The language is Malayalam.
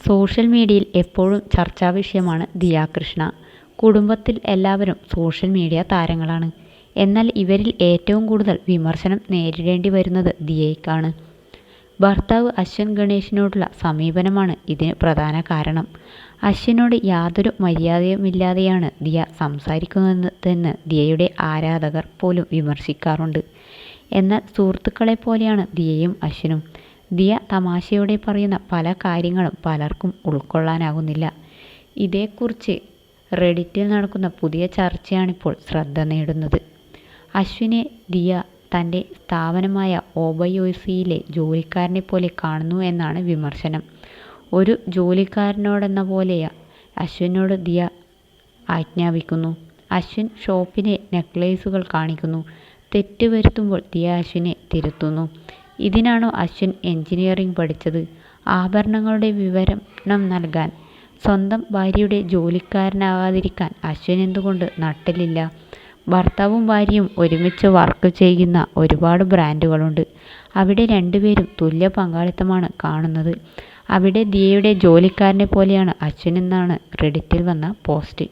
സോഷ്യൽ മീഡിയയിൽ എപ്പോഴും ചർച്ചാ വിഷയമാണ് ദിയ കൃഷ്ണ. കുടുംബത്തിൽ എല്ലാവരും സോഷ്യൽ മീഡിയ താരങ്ങളാണ്. എന്നാൽ ഇവരിൽ ഏറ്റവും കൂടുതൽ വിമർശനം നേരിടേണ്ടി വരുന്നത് ദിയയ്ക്കാണ്. ഭർത്താവ് അശ്വിൻ ഗണേഷിനോടുള്ള സമീപനമാണ് ഇതിന് പ്രധാന കാരണം. അശ്വിനോട് യാതൊരു മര്യാദയുമില്ലാതെയാണ് ദിയ സംസാരിക്കുന്നതെന്ന് ദിയയുടെ ആരാധകർ പോലും വിമർശിക്കാറുണ്ട്. എന്നാൽ സുഹൃത്തുക്കളെ പോലെയാണ് ദിയയും അശ്വിനും. ദിയ തമാശയോടെ പറയുന്ന പല കാര്യങ്ങളും പലർക്കും ഉൾക്കൊള്ളാനാകുന്നില്ല. ഇതേക്കുറിച്ച് റെഡിറ്റിൽ നടക്കുന്ന പുതിയ ചർച്ചയാണിപ്പോൾ ശ്രദ്ധ നേടുന്നത്. അശ്വിനെ ദിയ തൻ്റെ സ്ഥാപനമായ ഒബയോസിയിലെ ജോലിക്കാരനെ പോലെ കാണുന്നു എന്നാണ് വിമർശനം. ഒരു ജോലിക്കാരനോടെന്ന പോലെ അശ്വിനോട് ദിയ ആജ്ഞാപിക്കുന്നു. അശ്വിൻ ഷോപ്പിലെ നെക്ലേസുകൾ കാണിക്കുന്നു. തെറ്റ് വരുത്തുമ്പോൾ ദിയ അശ്വിനെ തിരുത്തുന്നു. ഇതിനാണോ അശ്വിൻ എഞ്ചിനീയറിംഗ് പഠിച്ചത്? ആഭരണങ്ങളുടെ വിവരണം നൽകാൻ സ്വന്തം ഭാര്യയുടെ ജോലിക്കാരനാകാതിരിക്കാൻ അശ്വിൻ എന്തുകൊണ്ട് നട്ടലില്ല? ഭർത്താവും ഭാര്യയും ഒരുമിച്ച് വർക്ക് ചെയ്യുന്ന ഒരുപാട് ബ്രാൻഡുകളുണ്ട്. അവിടെ രണ്ടുപേരും തുല്യ പങ്കാളിത്തമാണ് കാണുന്നത്. അവിടെ ദിയയുടെ ജോലിക്കാരനെ പോലെയാണ് അശ്വിൻ എന്നാണ് റെഡിറ്റിൽ വന്ന പോസ്റ്റ്.